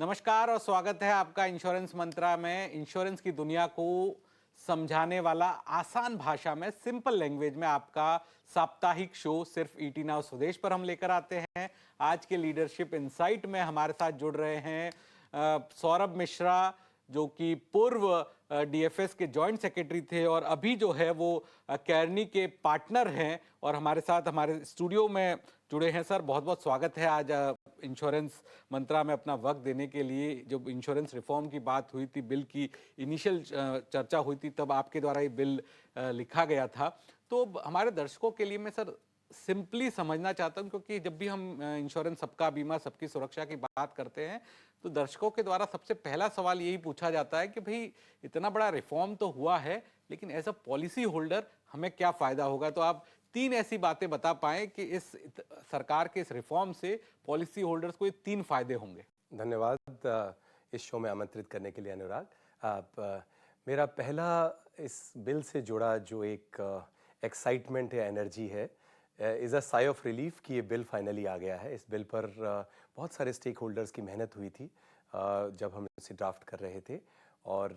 नमस्कार और स्वागत है आपका इंश्योरेंस मंत्रा में। इंश्योरेंस की दुनिया को समझाने वाला आसान भाषा में, सिंपल लैंग्वेज में आपका साप्ताहिक शो सिर्फ ईटी नाउ स्वदेश पर हम लेकर आते हैं। आज के लीडरशिप इनसाइट में हमारे साथ जुड़ रहे हैं सौरभ मिश्रा, जो कि पूर्व डीएफएस के जॉइंट सेक्रेटरी थे और अभी जो है वो कैरनी के पार्टनर हैं और हमारे साथ हमारे स्टूडियो में जुड़े हैं। सर, बहुत बहुत स्वागत है आज इंश्योरेंस मंत्रा में अपना वक्त देने के लिए। जब इंश्योरेंस रिफॉर्म की बात हुई थी, बिल की इनिशियल चर्चा हुई थी, तब आपके द्वारा ये बिल लिखा गया था। तो हमारे दर्शकों के लिए मैं सर सिंपली समझना चाहता हूं, क्योंकि जब भी हम इंश्योरेंस, सबका बीमा सबकी सुरक्षा की बात करते हैं तो दर्शकों के द्वारा सबसे पहला सवाल यही पूछा जाता है कि भाई इतना बड़ा रिफॉर्म तो हुआ है, लेकिन एज अ पॉलिसी होल्डर हमें क्या फायदा होगा। तो आप तीन ऐसी बातें बता पाएं कि इस सरकार के इस रिफॉर्म से पॉलिसी होल्डर्स को ये तीन फायदे होंगे। धन्यवाद इस शो में आमंत्रित करने के लिए अनुराग। मेरा पहला इस बिल से जुड़ा जो एक एक्साइटमेंट या एनर्जी है, is a sigh of relief कि ये बिल फाइनली आ गया है। इस बिल पर बहुत सारे स्टेक होल्डर्स की मेहनत हुई थी जब हम इसे ड्राफ्ट कर रहे थे, और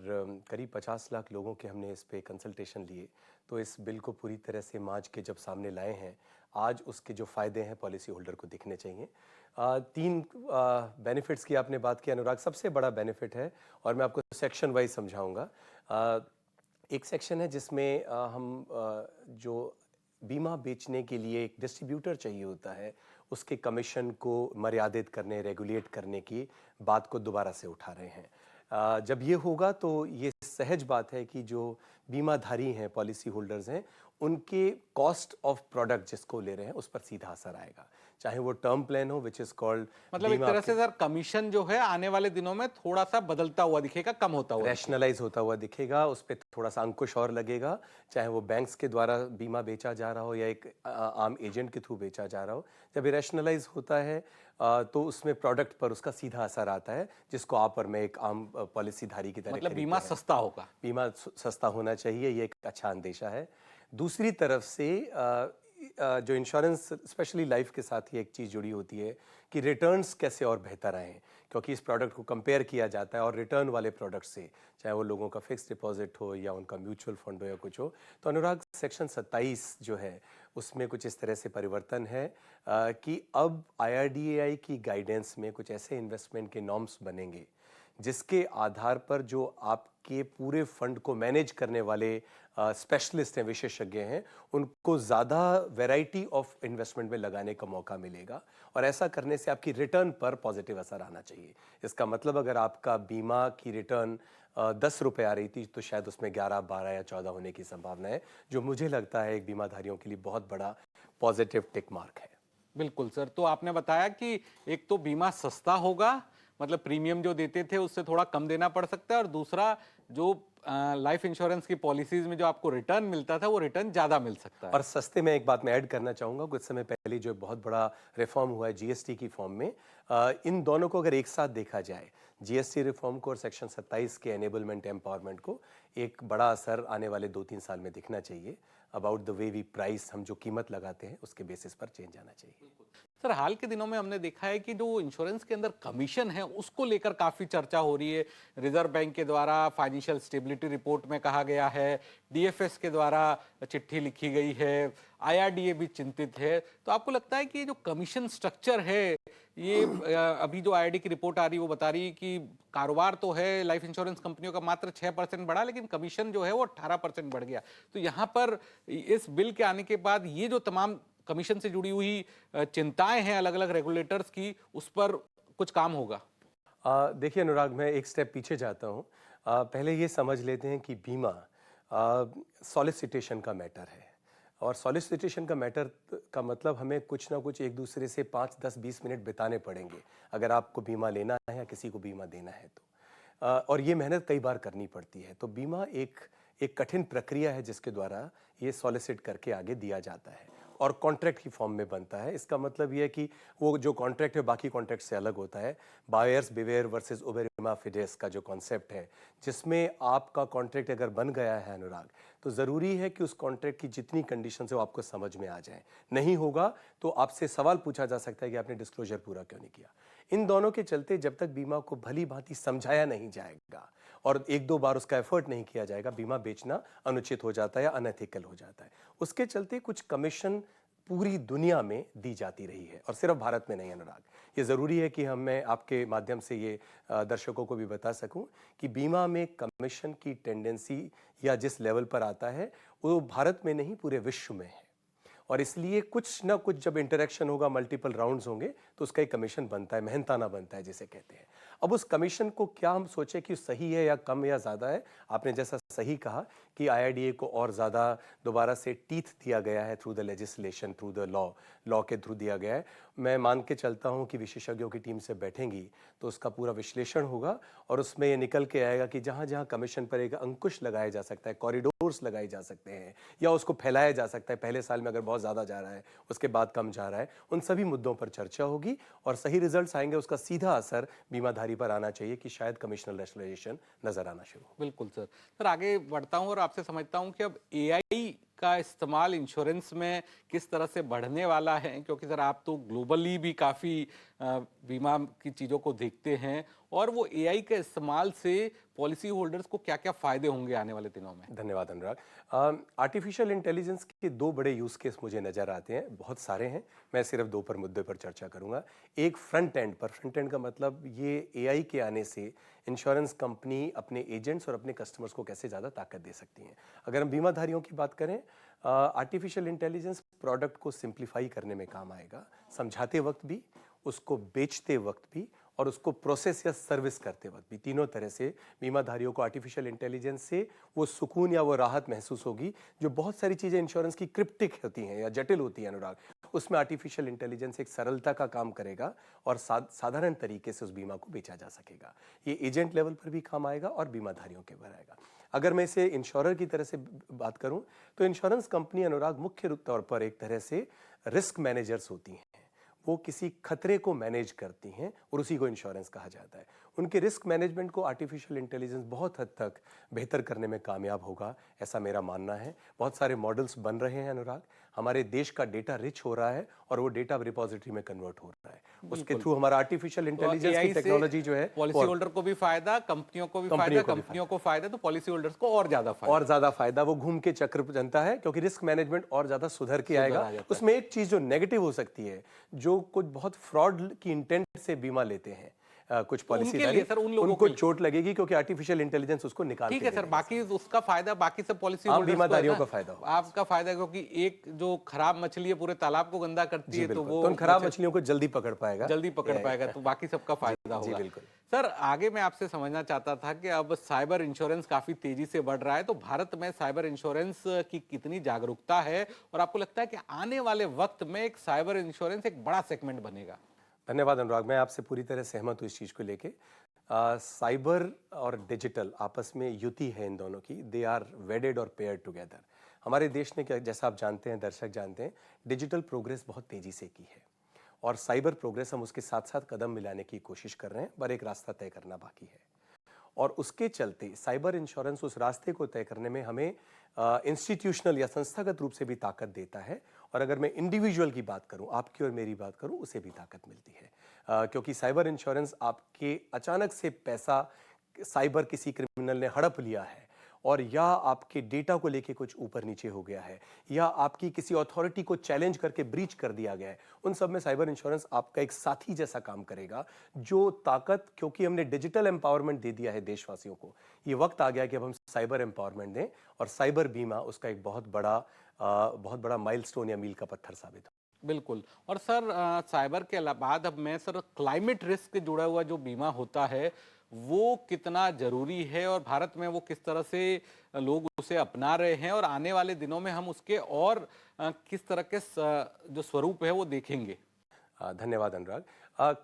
करीब 50 लाख लोगों के हमने इस पे कंसल्टेशन लिए। तो इस बिल को पूरी तरह से मांझ के जब सामने लाए हैं, आज उसके जो फ़ायदे हैं पॉलिसी होल्डर को दिखने चाहिए। तीन बेनिफिट्स की आपने बात की अनुराग। सबसे बड़ा बेनिफिट है, और मैं आपको सेक्शन वाइज समझाऊंगा। एक सेक्शन है जिसमें हम जो बीमा बेचने के लिए एक डिस्ट्रीब्यूटर चाहिए होता है, उसके कमीशन को मर्यादित करने, रेगुलेट करने की बात को दोबारा से उठा रहे हैं। जब ये होगा तो ये सहज बात है कि जो बीमाधारी हैं, पॉलिसी होल्डर्स हैं, उनके कॉस्ट ऑफ प्रोडक्ट जिसको ले रहे हैं उस पर सीधा असर आएगा, चाहे वो टर्म प्लान हो विच इज कॉल्ड, मतलब एक तरह से सर कमीशन जो है आने वाले दिनों में थोड़ा सा बदलता हुआ दिखेगा, कम होता हुआ रैशनलाइज होता हुआ दिखेगा। उस पर थोड़ा सा अंकुश और लगेगा, चाहे वो बैंक्स के द्वारा बीमा बेचा जा रहा हो या एक आम एजेंट के थ्रू बेचा जा रहा हो। जब ये रैशनलाइज होता है तो उसमें प्रोडक्ट पर उसका सीधा असर आता है, जिसको आप और मैं एक आम पॉलिसी धारी की तरह मतलब बीमा सस्ता होगा। बीमा सस्ता होना चाहिए, ये एक अच्छा अंदेशा है। दूसरी तरफ से जो इंश्योरेंस स्पेशली लाइफ के साथ ही एक चीज़ जुड़ी होती है कि रिटर्न्स कैसे और बेहतर आएँ, क्योंकि इस प्रोडक्ट को कंपेयर किया जाता है और रिटर्न वाले प्रोडक्ट से, चाहे वो लोगों का फिक्स डिपॉजिट हो या उनका म्यूचुअल फंड हो या कुछ हो। तो अनुराग, सेक्शन 27 जो है उसमें कुछ इस तरह से परिवर्तन है कि अब IRDAI की गाइडेंस में कुछ ऐसे इन्वेस्टमेंट के नॉर्म्स बनेंगे जिसके आधार पर जो आपके पूरे फंड को मैनेज करने वाले स्पेशलिस्ट हैं, विशेषज्ञ हैं, उनको ज़्यादा वैरायटी ऑफ इन्वेस्टमेंट में लगाने का मौका मिलेगा। और ऐसा करने से आपकी रिटर्न पर पॉजिटिव असर आना चाहिए। इसका मतलब अगर आपका बीमा की रिटर्न 10 रुपये आ रही थी, तो शायद उसमें 11, 12 या 14 होने की संभावना है, जो मुझे लगता है एक बीमाधारियों के लिए बहुत बड़ा पॉजिटिव टिक मार्क है। बिल्कुल सर। तो आपने बताया कि एक तो बीमा सस्ता होगा, मतलब प्रीमियम जो देते थे उससे थोड़ा कम देना पड़ सकता है, और दूसरा जो लाइफ इंश्योरेंस की पॉलिसीज में जो आपको रिटर्न मिलता था वो रिटर्न ज्यादा मिल सकता है। और सस्ते में एक बात मैं ऐड करना चाहूँगा, कुछ समय पहले जो बहुत बड़ा रिफॉर्म हुआ है जीएसटी की फॉर्म में, इन दोनों को अगर एक साथ देखा जाए, जीएसटी रिफॉर्म को और सेक्शन 27 के एनेबलमेंट एम्पावरमेंट को, एक बड़ा असर आने वाले 2-3 साल में दिखना चाहिए। About the way we price, हम जो कीमत लगाते हैं उसके बेसिस पर चेंज आना चाहिए। सर, हाल के दिनों में हमने देखा है कि जो इंश्योरेंस के अंदर कमीशन है उसको लेकर काफी चर्चा हो रही है। रिजर्व बैंक के द्वारा फाइनेंशियल स्टेबिलिटी रिपोर्ट में कहा गया है, डीएफएस के द्वारा चिट्ठी लिखी गई है, आईआरडीए भी चिंतित है। तो आपको लगता है कि ये जो कमीशन स्ट्रक्चर है, ये अभी जो आईआरडी की रिपोर्ट आ रही है वो बता रही है कि कारोबार तो है लाइफ इंश्योरेंस कंपनियों का मात्र 6% बढ़ा, लेकिन कमीशन जो है वो 18% बढ़ गया। तो यहाँ पर इस बिल के आने के बाद ये जो तमाम कमीशन से जुड़ी हुई चिंताएं हैं अलग अलग रेगुलेटर्स की, उस पर कुछ काम होगा? देखिए अनुराग, मैं एक स्टेप पीछे जाता हूँ। पहले ये समझ लेते हैं कि बीमा सॉलिसिटेशन का मैटर है, और सॉलिसिटेशन का मैटर का मतलब हमें कुछ ना कुछ एक दूसरे से 5, 10, 20 मिनट बिताने पड़ेंगे अगर आपको बीमा लेना है या किसी को बीमा देना है तो। और ये मेहनत कई बार करनी पड़ती है। तो बीमा एक कठिन प्रक्रिया है जिसके द्वारा ये सॉलिसिट करके आगे दिया जाता है और कॉन्ट्रैक्ट की फॉर्म में बनता है। इसका मतलब ये है कि वो जो कॉन्ट्रैक्ट है बाकी कॉन्ट्रैक्ट से अलग होता है। बायर्स बिवेयर वर्सेस ओबेर प्रिमा फिडेस का जो कॉन्सेप्ट है, जिसमें आपका कॉन्ट्रैक्ट अगर बन गया है अनुराग, तो ज़रूरी है कि उस कॉन्ट्रैक्ट की जितनी कंडीशंस है वो आपको समझ में आ जाए। नहीं होगा तो आपसे सवाल पूछा जा सकता है कि आपने डिस्क्लोजर पूरा क्यों नहीं किया। इन दोनों के चलते जब तक बीमा को भली भांति समझाया नहीं जाएगा और एक दो बार उसका एफर्ट नहीं किया जाएगा, बीमा बेचना अनुचित हो जाता है या अनएथिकल हो जाता है। उसके चलते कुछ कमीशन पूरी दुनिया में दी जाती रही है और सिर्फ भारत में नहीं अनुराग। ये ज़रूरी है कि मैं आपके माध्यम से ये दर्शकों को भी बता सकूं कि बीमा में कमीशन की टेंडेंसी या जिस लेवल पर आता है वो भारत में नहीं पूरे विश्व में है। और इसलिए कुछ ना कुछ जब इंटरेक्शन होगा, मल्टीपल राउंड्स होंगे, तो उसका एक कमीशन बनता है, मेहनताना बनता है जिसे कहते हैं। अब उस कमीशन को क्या हम सोचें कि सही है या कम या ज़्यादा है। आपने जैसा सही कहा कि IRDA को और ज़्यादा दोबारा से टीथ दिया गया है through the legislation, through the law के थ्रू दिया गया है। मैं मान के चलता हूँ कि विशेषज्ञों की टीम से बैठेंगी तो उसका पूरा विश्लेषण होगा और उसमें ये निकल के आएगा कि जहाँ जहाँ कमीशन पर एक अंकुश लगाया जा सकता है, कॉरिडोर्स लगाए जा सकते हैं या उसको फैलाया जा सकता है, पहले साल में अगर बहुत ज़्यादा जा रहा है उसके बाद कम जा रहा है, उन सभी मुद्दों पर चर्चा होगी और सही रिजल्ट्स आएंगे। उसका सीधा असर बीमाधारी पर आना चाहिए कि शायद कमिश्नल रैशनलाइजेशन नजर आना शुरू हो। बिल्कुल सर। सर आगे बढ़ता हूं और आपसे समझता हूं कि अब AI का इस्तेमाल इंश्योरेंस में किस तरह से बढ़ने वाला है, क्योंकि सर आप तो ग्लोबली भी काफ़ी बीमा की चीज़ों को देखते हैं, और वो AI के इस्तेमाल से पॉलिसी होल्डर्स को क्या क्या फ़ायदे होंगे आने वाले दिनों में? धन्यवाद अनुराग। आर्टिफिशियल इंटेलिजेंस के दो बड़े यूज़ केस मुझे नज़र आते हैं, बहुत सारे हैं, मैं सिर्फ दो पर मुद्दे पर चर्चा करूंगा। एक फ्रंट एंड पर, फ्रंट एंड का मतलब ये AI के आने से इंश्योरेंस कंपनी अपने एजेंट्स और अपने कस्टमर्स को कैसे ज़्यादा ताकत दे सकती हैं। अगर हम बीमाधारियों की बात करें, आर्टिफिशियल इंटेलिजेंस प्रोडक्ट को सिंप्लीफाई करने में काम आएगा, समझाते वक्त भी, उसको बेचते वक्त भी और उसको प्रोसेस या सर्विस करते वक्त भी, तीनों तरह से बीमाधारियों को आर्टिफिशियल इंटेलिजेंस से वो सुकून या वो राहत महसूस होगी। जो बहुत सारी चीज़ें इंश्योरेंस की क्रिप्टिक होती हैं या जटिल होती हैं अनुराग, उसमें आर्टिफिशियल इंटेलिजेंस एक सरलता का काम करेगा और साधारण तरीके से उस बीमा को बेचा जा सकेगा। ये एजेंट लेवल पर भी काम आएगा और बीमाधारियों के पर आएगा। अगर मैं इसे इंश्योरर की तरह से बात करूं तो इंश्योरेंस कंपनी अनुराग मुख्य तौर पर एक तरह से रिस्क मैनेजर्स होती हैं। वो किसी खतरे को मैनेज करती हैं और उसी को इंश्योरेंस कहा जाता है। उनके रिस्क मैनेजमेंट को आर्टिफिशियल इंटेलिजेंस बहुत हद तक बेहतर करने में कामयाब होगा, ऐसा मेरा मानना है। बहुत सारे मॉडल्स बन रहे हैं अनुराग, हमारे देश का डेटा रिच हो रहा है और वो डेटा रिपोजिटरी में कन्वर्ट हो रहा है। उसके थ्रू हमारा आर्टिफिशियल इंटेलिजेंस की टेक्नोलॉजी जो है, पॉलिसी होल्डर को भी फायदा, कंपनियों को भी फायदा, कंपनियों को फायदा, तो पॉलिसी होल्डर्स को और ज्यादा फायदा, वो घूम के चक्र जनता है, क्योंकि रिस्क मैनेजमेंट और ज्यादा सुधर के आएगा। उसमें एक चीज जो नेगेटिव हो सकती है, जो कुछ बहुत फ्रॉड की इंटेंट से बीमा लेते हैं कुछ पॉलिसीधारी, उनको चोट लगेगी क्योंकि आर्टिफिशियल इंटेलिजेंस उसको निकाल ठीक है सर, बाकी उसका फायदा बाकी सब पॉलिसी होल्डर्स बीमाधारियों का फायदा होगा। आपका फायदा, क्योंकि एक जो खराब मछली है पूरे तालाब को गंदा करती है, तो वो तो उन खराब मछलियों को जल्दी पकड़ पाएगा, तो बाकी सबका फायदा होगा। बिल्कुल सर, आगे मैं आपसे समझना चाहता था कि अब साइबर इंश्योरेंस काफी तेजी से बढ़ रहा है, तो भारत में साइबर इंश्योरेंस की कितनी जागरूकता है और आपको लगता है कि आने वाले वक्त में एक साइबर इंश्योरेंस एक बड़ा सेगमेंट बनेगा? धन्यवाद अनुराग, मैं आपसे पूरी तरह सहमत हूँ इस चीज़ को लेके। साइबर और डिजिटल आपस में युति है इन दोनों की, दे आर वेडेड और पेयर टुगेदर। हमारे देश ने, क्या जैसा आप जानते हैं, दर्शक जानते हैं, डिजिटल प्रोग्रेस बहुत तेज़ी से की है और साइबर प्रोग्रेस हम उसके साथ साथ कदम मिलाने की कोशिश कर रहे हैं, पर एक रास्ता तय करना बाकी है। और उसके चलते साइबर इंश्योरेंस उस रास्ते को तय करने में हमें इंस्टीट्यूशनल या संस्थागत रूप से भी ताकत देता है। और अगर मैं इंडिविजुअल की बात करूं, आपकी और मेरी बात करूं, उसे भी ताकत मिलती है, क्योंकि साइबर इंश्योरेंस आपके अचानक से पैसा साइबर किसी क्रिमिनल ने हड़प लिया है और या आपके डेटा को लेके कुछ ऊपर नीचे हो गया है या आपकी किसी अथॉरिटी को चैलेंज करके ब्रीच कर दिया गया है, उन सब में साइबर इंश्योरेंस आपका एक साथी जैसा काम करेगा। जो ताकत, क्योंकि हमने डिजिटल एम्पावरमेंट दे दिया है देशवासियों को, ये वक्त आ गया कि अब हम साइबर एम्पावरमेंट दें और साइबर बीमा उसका एक बहुत बड़ा माइलस्टोन या मील का पत्थर साबित हो। बिल्कुल। और सर, साइबर के बाद अब मैं सर क्लाइमेट रिस्क से जुड़ा हुआ जो बीमा होता है वो कितना जरूरी है और भारत में वो किस तरह से लोग उसे अपना रहे हैं और आने वाले दिनों में हम उसके और किस तरह के जो स्वरूप है वो देखेंगे? धन्यवाद अनुराग।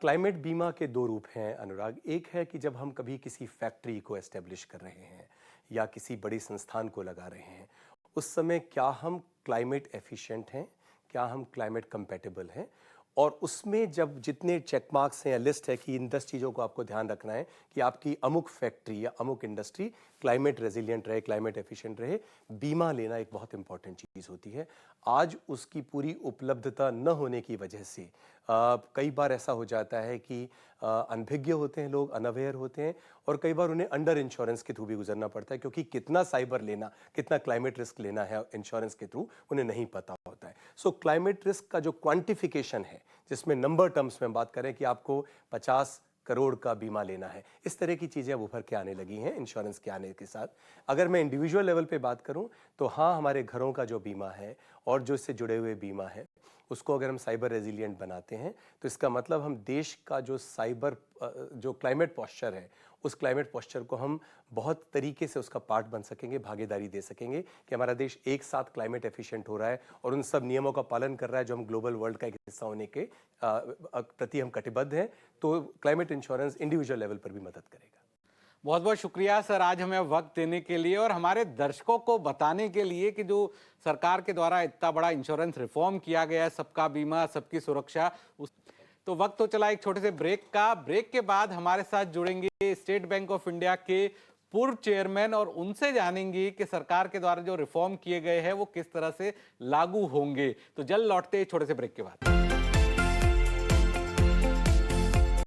क्लाइमेट बीमा के दो रूप हैं अनुराग। एक है कि जब हम कभी किसी फैक्ट्री को एस्टेब्लिश कर रहे हैं या किसी बड़ी संस्थान को लगा रहे हैं, उस समय क्या हम क्लाइमेट एफिशिएंट हैं, क्या हम क्लाइमेट कंपैटिबल हैं, और उसमें जब जितने चेक मार्क्स हैं या लिस्ट है कि इन 10 चीज़ों को आपको ध्यान रखना है कि आपकी अमुक फैक्ट्री या अमुक इंडस्ट्री क्लाइमेट रेजिलिएंट रहे, क्लाइमेट एफिशिएंट रहे, बीमा लेना एक बहुत इंपॉर्टेंट चीज़ होती है। आज उसकी पूरी उपलब्धता न होने की वजह से कई बार ऐसा हो जाता है कि अनभिज्ञ होते हैं लोग, अनअवेयर होते हैं, और कई बार उन्हें अंडर इंश्योरेंस के थ्रू भी गुजरना पड़ता है, क्योंकि कितना साइबर लेना, कितना क्लाइमेट रिस्क लेना है इंश्योरेंस के थ्रू उन्हें नहीं पता होता है। सो क्लाइमेट रिस्क का जो क्वांटिफिकेशन है, जिसमें नंबर टर्म्स में बात करें कि आपको 50 करोड़ का बीमा लेना है, इस तरह की चीज़ें अब उभर के आने लगी हैं इंश्योरेंस के आने के साथ। अगर मैं इंडिविजुअल लेवल पे बात करूं तो हाँ, हमारे घरों का जो बीमा है और जो इससे जुड़े हुए बीमा है, उसको अगर हम साइबर रेजिलिएंट बनाते हैं तो इसका मतलब हम देश का जो साइबर जो क्लाइमेट पॉस्चर है, उस क्लाइमेट पॉस्चर को हम बहुत तरीके से उसका पार्ट बन सकेंगे, भागीदारी दे सकेंगे कि हमारा देश एक साथ क्लाइमेट एफिशिएंट हो रहा है और उन सब नियमों का पालन कर रहा है जो हम ग्लोबल वर्ल्ड का एक हिस्सा होने के प्रति हम कटिबद्ध हैं। तो क्लाइमेट इंश्योरेंस इंडिविजुअल लेवल पर भी मदद करेगा। बहुत बहुत शुक्रिया सर, आज हमें वक्त देने के लिए और हमारे दर्शकों को बताने के लिए कि जो सरकार के द्वारा इतना बड़ा इंश्योरेंस रिफॉर्म किया गया है, सबका बीमा सबकी सुरक्षा। उस तो वक्त तो चला एक छोटे से ब्रेक का। ब्रेक के बाद हमारे साथ जुड़ेंगे स्टेट बैंक ऑफ इंडिया के पूर्व चेयरमैन और उनसे जानेंगे कि सरकार के द्वारा जो रिफॉर्म किए गए हैं वो किस तरह से लागू होंगे। तो जल्द लौटते हैं छोटे से ब्रेक के बाद।